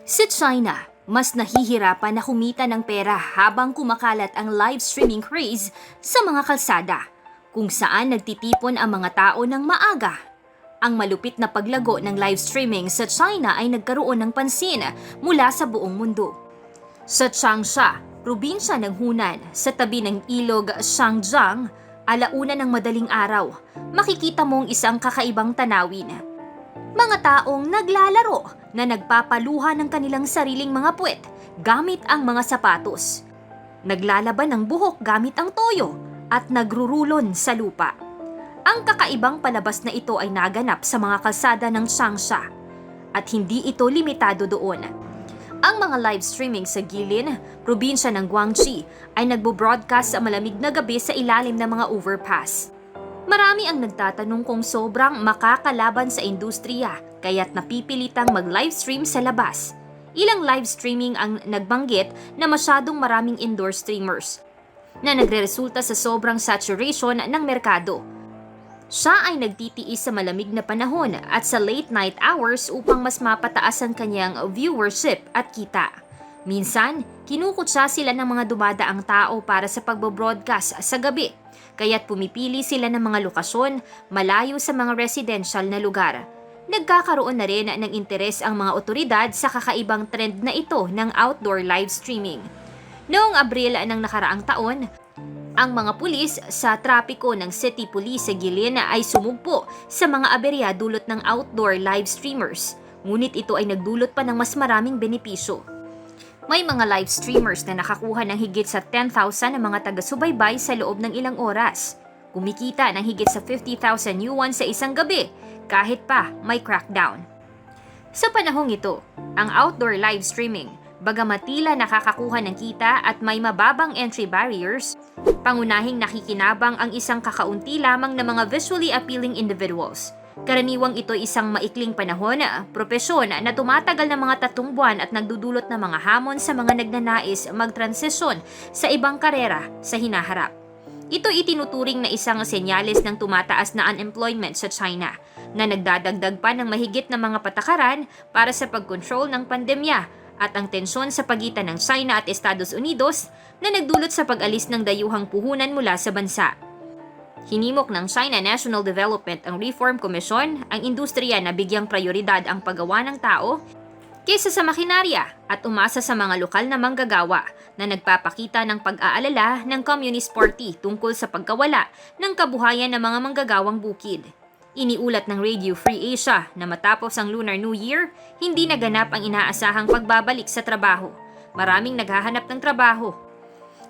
Sa China, mas nahihirapan na kumita ng pera habang kumakalat ang live streaming craze sa mga kalsada, kung saan nagtitipon ang mga tao ng maaga. Ang malupit na paglago ng live streaming sa China ay nagkaroon ng pansin mula sa buong mundo. Sa Changsha, probinsya ng Hunan, sa tabi ng ilog Shangjiang, alauna ng madaling araw, makikita mong isang kakaibang tanawin. Mga taong naglalaro na nagpapaluha ng kanilang sariling mga puwet gamit ang mga sapatos. Naglalaban ng buhok gamit ang toyo at nagrurulon sa lupa. Ang kakaibang palabas na ito ay naganap sa mga kalsada ng Changsha at hindi ito limitado doon. Ang mga live streaming sa Guilin, probinsya ng Guangxi, ay nagbo-broadcast sa malamig na gabi sa ilalim ng mga overpass. Marami ang nagtatanong kung sobrang makakalaban sa industriya kaya't napipilitang mag-livestream sa labas. Ilang live streaming ang nagbanggit na masyadong maraming indoor streamers na nagreresulta sa sobrang saturation ng merkado. Siya ay nagtitiis sa malamig na panahon at sa late night hours upang mas mapataas ang kanyang viewership at kita. Minsan, kinukutsa sila ng mga dumadaang tao para sa pagbo-broadcast sa gabi, kaya't pumipili sila ng mga lokasyon malayo sa mga residential na lugar. Nagkakaroon na rin ng interes ang mga otoridad sa kakaibang trend na ito ng outdoor live streaming. Noong Abril ng nakaraang taon, ang mga pulis sa trapiko ng City Police sa Guilin ay sumugpo sa mga aberya dulot ng outdoor live streamers, ngunit ito ay nagdulot pa ng mas maraming benepisyo. May mga live streamers na nakakuha ng higit sa 10,000 na mga taga-subaybay sa loob ng ilang oras. Kumikita ng higit sa 50,000 yuan sa isang gabi, kahit pa may crackdown. Sa panahong ito, ang outdoor live streaming, bagamat tila nakakakuha ng kita at may mababang entry barriers, pangunahing nakikinabang ang isang kakaunti lamang na mga visually appealing individuals. Karaniwang ito isang maikling panahon, propesyon na tumatagal ng mga 3 buwan at nagdudulot ng mga hamon sa mga nagnanais magtransisyon sa ibang karera sa hinaharap. Ito itinuturing na isang senyales ng tumataas na unemployment sa China, na nagdadagdag pa ng mahigit na mga patakaran para sa pagkontrol ng pandemya at ang tensyon sa pagitan ng China at Estados Unidos na nagdulot sa pag-alis ng dayuhang puhunan mula sa bansa. Hinimok ng China National Development ang Reform Commission ang industriya na bigyang prioridad ang paggawa ng tao kaysa sa makinarya at umasa sa mga lokal na manggagawa na nagpapakita ng pag-aalala ng Communist Party tungkol sa pagkawala ng kabuhayan ng mga manggagawang bukid. Iniulat ng Radio Free Asia na matapos ang Lunar New Year, hindi naganap ang inaasahang pagbabalik sa trabaho. Maraming naghahanap ng trabaho,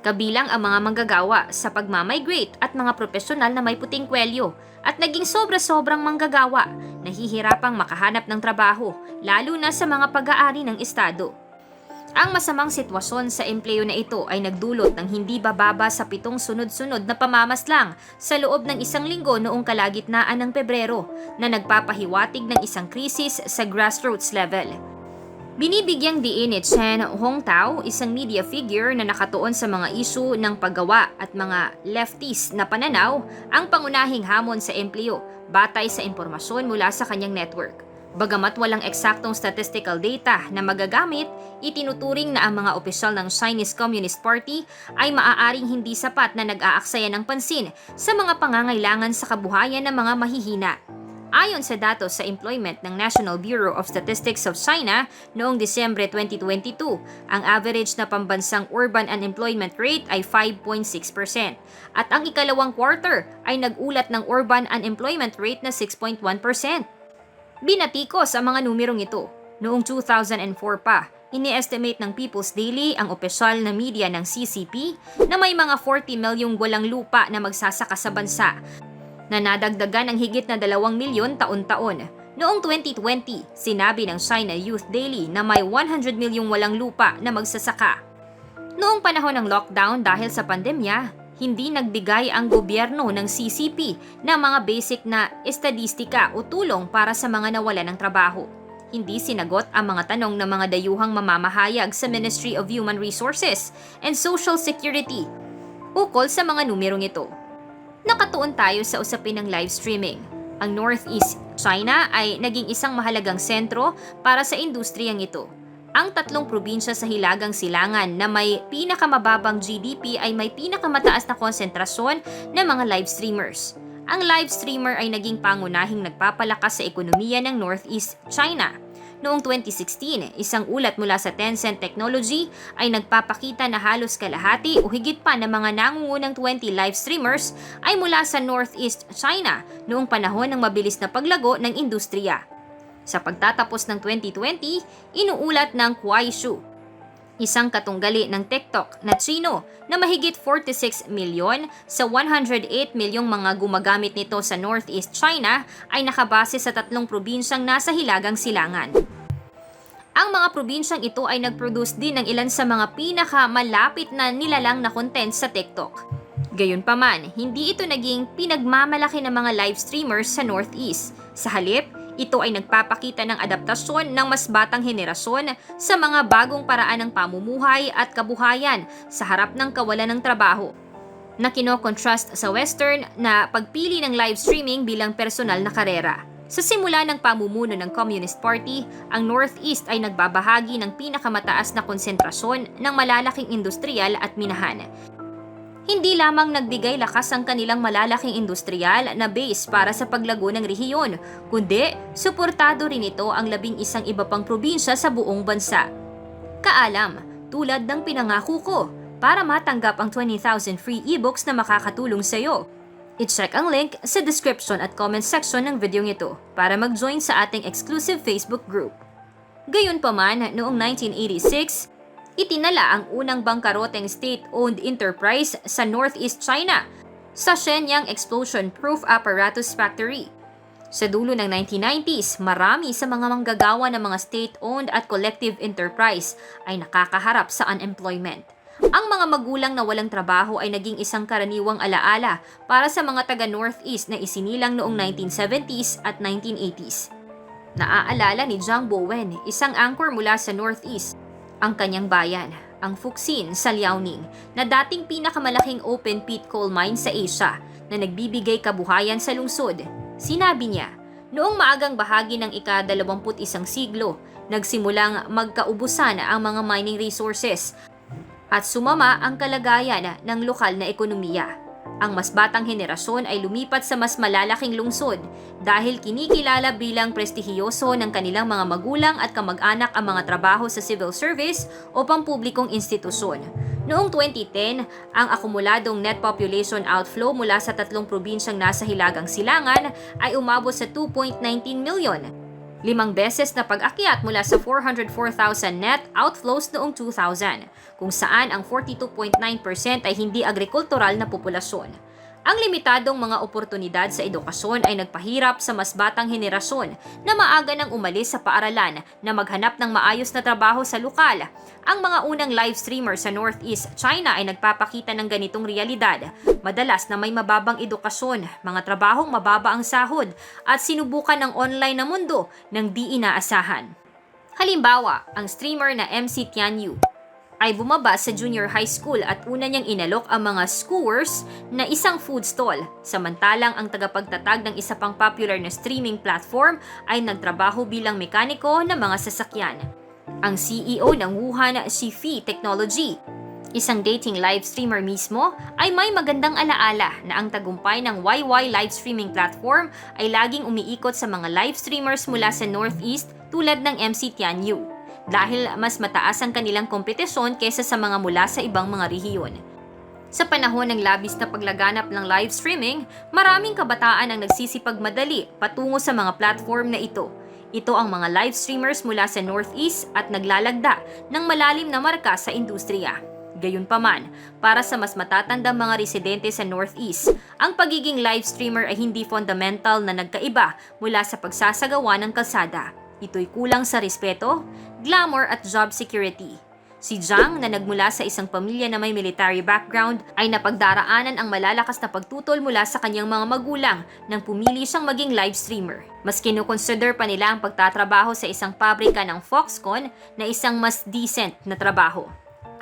kabilang ang mga manggagawa sa pagmamigrate at mga profesional na may puting kwelyo, at naging sobra-sobrang manggagawa, nahihirapang makahanap ng trabaho, lalo na sa mga pag-aari ng estado. Ang masamang sitwasyon sa empleyo na ito ay nagdulot ng hindi bababa sa 7 sunod-sunod na pamamaslang sa loob ng 1 linggo noong kalagitnaan ng Pebrero, na nagpapahiwatig ng isang krisis sa grassroots level. Binibigyang diin ni Chen Hongtao, isang media figure na nakatuon sa mga isyu ng paggawa at mga leftist na pananaw, ang pangunahing hamon sa empleyo batay sa impormasyon mula sa kanyang network. Bagamat walang eksaktong statistical data na magagamit, itinuturing na ang mga opisyal ng Chinese Communist Party ay maaaring hindi sapat na nag-aaksaya ng pansin sa mga pangangailangan sa kabuhayan ng mga mahihina. Ayon sa datos sa employment ng National Bureau of Statistics of China noong Disyembre 2022, ang average na pambansang urban unemployment rate ay 5.6% at ang ikalawang quarter ay nag-ulat ng urban unemployment rate na 6.1%. Binatikos ang mga numerong ito. Noong 2004 pa, ini-estimate ng People's Daily, ang opisyal na media ng CCP, na may mga 40 milyong walang lupa na magsasaka sa bansa, na nadagdagan ng higit na 2 milyon taon-taon. Noong 2020, sinabi ng China Youth Daily na may 100 milyong walang lupa na magsasaka. Noong panahon ng lockdown dahil sa pandemya, hindi nagbigay ang gobyerno ng CCP ng mga basic na estadistika o tulong para sa mga nawalan ng trabaho. Hindi sinagot ang mga tanong ng mga dayuhang mamamahayag sa Ministry of Human Resources and Social Security ukol sa mga numerong ito. Nakatuon tayo sa usapin ng live streaming. Ang Northeast China ay naging isang mahalagang sentro para sa industriyang ito. Ang 3 probinsya sa Hilagang Silangan na may pinakamababang GDP ay may pinakamataas na konsentrasyon ng mga live streamers. Ang live streamer ay naging pangunahing nagpapalakas sa ekonomiya ng Northeast China. Noong 2016, isang ulat mula sa Tencent Technology ay nagpapakita na halos kalahati o higit pa ng mga nangungunang 20 live streamers ay mula sa Northeast China noong panahon ng mabilis na paglago ng industriya. Sa pagtatapos ng 2020, inuulat ng Kuaishou, isang katunggali ng TikTok na Chino na mahigit 46 milyon sa 108 milyong mga gumagamit nito sa Northeast China ay nakabase sa 3 probinsyang nasa Hilagang Silangan. Ang mga probinsyang ito ay nag-produce din ng ilan sa mga pinakamalapit na nilalang na content sa TikTok. Gayunpaman, hindi ito naging pinagmamalaki ng mga live streamers sa Northeast. Sa halip, ito ay nagpapakita ng adaptasyon ng mas batang henerasyon sa mga bagong paraan ng pamumuhay at kabuhayan sa harap ng kawalan ng trabaho, na kino-contrast sa Western na pagpili ng live streaming bilang personal na karera. Sa simula ng pamumuno ng Communist Party, ang Northeast ay nagbabahagi ng pinakamataas na konsentrasyon ng malalaking industrial at minahan. Hindi lamang nagbigay lakas ang kanilang malalaking industrial na base para sa paglago ng rehiyon, kundi suportado rin ito ang 11 iba pang probinsya sa buong bansa. Kaalam, tulad ng pinangako ko, para matanggap ang 20,000 free ebooks na makakatulong sa iyo. I-check ang link sa description at comment section ng video ito para mag-join sa ating exclusive Facebook group. Gayunpaman, noong 1986, itinala ang unang bangkaroteng state-owned enterprise sa Northeast China sa Shenyang Explosion-Proof Apparatus Factory. Sa dulo ng 1990s, marami sa mga manggagawa ng mga state-owned at collective enterprise ay nakakaharap sa unemployment. Ang mga magulang na walang trabaho ay naging isang karaniwang alaala para sa mga taga-Northeast na isinilang noong 1970s at 1980s. Naaalala ni Zhang Bowen, isang anchor mula sa Northeast, ang kanyang bayan, ang Fuxin sa Liaoning, na dating pinakamalaking open pit coal mine sa Asia na nagbibigay kabuhayan sa lungsod. Sinabi niya, noong maagang bahagi ng ika-21 siglo, nagsimulang magkaubusan ang mga mining resources at sumama ang kalagayan ng lokal na ekonomiya. Ang mas batang henerasyon ay lumipat sa mas malalaking lungsod dahil kinikilala bilang prestihiyoso ng kanilang mga magulang at kamag-anak ang mga trabaho sa civil service o pampublikong institusyon. Noong 2010, ang akumuladong net population outflow mula sa 3 probinsyang nasa Hilagang Silangan ay umabot sa 2.19 million. 5 beses na pag-akyat mula sa 404,000 net outflows noong 2000, kung saan ang 42.9% ay hindi agrikultural na populasyon. Ang limitadong mga oportunidad sa edukasyon ay nagpahirap sa mas batang henerasyon na maaga nang umalis sa paaralan na maghanap ng maayos na trabaho sa lokal. Ang mga unang live streamer sa Northeast China ay nagpapakita ng ganitong realidad. Madalas na may mababang edukasyon, mga trabahong mababa ang sahod, at sinubukan ng online na mundo ng di inaasahan. Halimbawa, ang streamer na MC Tianyu ay bumaba sa junior high school at una niyang inalok ang mga skewers na isang food stall, samantalang ang tagapagtatag ng isa pang popular na streaming platform ay nagtrabaho bilang mekaniko ng mga sasakyan. Ang CEO ng Wuhan Shifi Technology, isang dating live streamer mismo, ay may magandang alaala na ang tagumpay ng YY live streaming platform ay laging umiikot sa mga live streamers mula sa Northeast tulad ng MC Tianyu, dahil mas mataas ang kanilang kompetisyon kaysa sa mga mula sa ibang mga rehiyon. Sa panahon ng labis na paglaganap ng live streaming, maraming kabataan ang nagsisipagmadali patungo sa mga platform na ito. Ito ang mga live streamers mula sa Northeast at naglalagda ng malalim na marka sa industriya. Gayunpaman, para sa mas matatandang mga residente sa Northeast, ang pagiging live streamer ay hindi fundamental na nagkaiba mula sa pagsasagawa ng kalsada. Ito'y kulang sa respeto, glamour at job security. Si Zhang, na nagmula sa isang pamilya na may military background, ay napagdaraanan ang malalakas na pagtutol mula sa kanyang mga magulang nang pumili siyang maging live streamer. Mas kinukonsider pa nila ang pagtatrabaho sa isang pabrika ng Foxconn na isang mas decent na trabaho.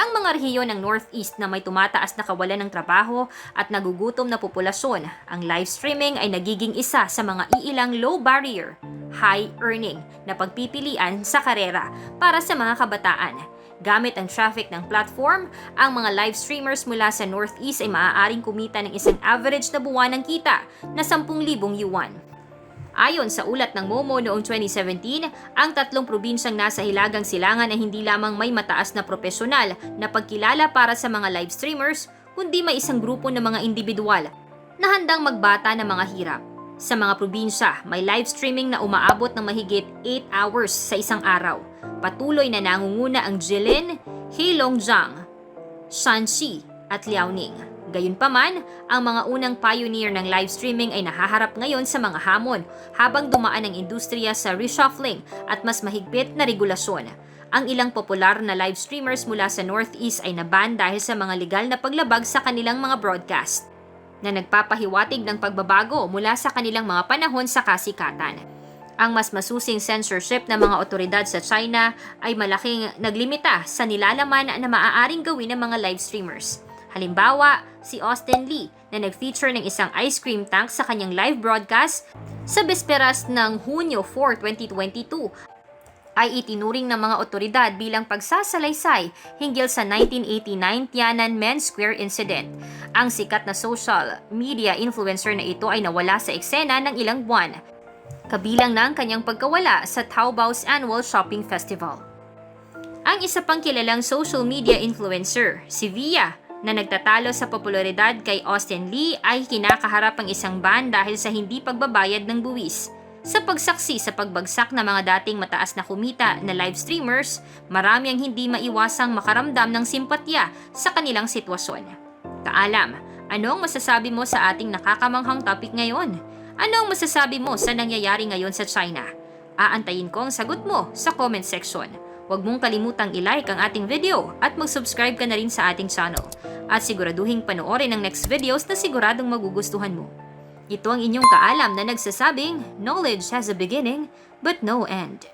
Ang Sa mga rehiyon ng Northeast na may tumataas na kawalan ng trabaho at nagugutom na populasyon, ang live streaming ay nagiging isa sa mga iilang low barrier, high earning na pagpipilian sa karera para sa mga kabataan. Gamit ang traffic ng platform, ang mga live streamers mula sa Northeast ay maaaring kumita ng isang average na buwanang kita na 10,000 yuan. Ayon sa ulat ng Momo noong 2017, ang 3 probinsyang nasa Hilagang Silangan ay hindi lamang may mataas na profesional na pagkilala para sa mga live streamers, kundi may isang grupo ng mga individual na handang magbata ng mga hirap. Sa mga probinsya, may live streaming na umaabot ng mahigit 8 hours sa isang araw. Patuloy na nangunguna ang Jilin, Heilongjiang, Shanxi at Liaoning. Gayunpaman, ang mga unang pioneer ng live streaming ay nahaharap ngayon sa mga hamon habang dumaan ang industriya sa reshuffling at mas mahigpit na regulasyon. Ang ilang popular na live streamers mula sa Northeast ay naban dahil sa mga legal na paglabag sa kanilang mga broadcast na nagpapahiwatig ng pagbabago mula sa kanilang mga panahon sa kasikatan. Ang mas masusing censorship ng mga otoridad sa China ay malaking naglimita sa nilalaman na maaaring gawin ng mga live streamers. Halimbawa, si Austin Lee na nag-feature ng isang ice cream tank sa kanyang live broadcast sa bisperas ng Hunyo 4, 2022 ay itinuring ng mga otoridad bilang pagsasalaysay hinggil sa 1989 Tiananmen Square incident. Ang sikat na social media influencer na ito ay nawala sa eksena ng ilang buwan, kabilang na ang kanyang pagkawala sa Taobao's annual shopping festival. Ang isa pang kilalang social media influencer, si Via, na nagtatalo sa popularidad kay Austin Lee ay kinakaharap ang isang ban dahil sa hindi pagbabayad ng buwis. Sa pagsaksi sa pagbagsak ng mga dating mataas na kumita na live streamers, marami ang hindi maiwasang makaramdam ng simpatya sa kanilang sitwasyon. Kaalam, anong masasabi mo sa ating nakakamanghang topic ngayon? Anong masasabi mo sa nangyayari ngayon sa China? Aantayin ko ang sagot mo sa comment section. Huwag mong kalimutang i-like ang ating video at mag-subscribe ka na rin sa ating channel. At siguraduhin panoorin ang next videos na siguradong magugustuhan mo. Ito ang inyong kaalam na nagsasabing, knowledge has a beginning but no end.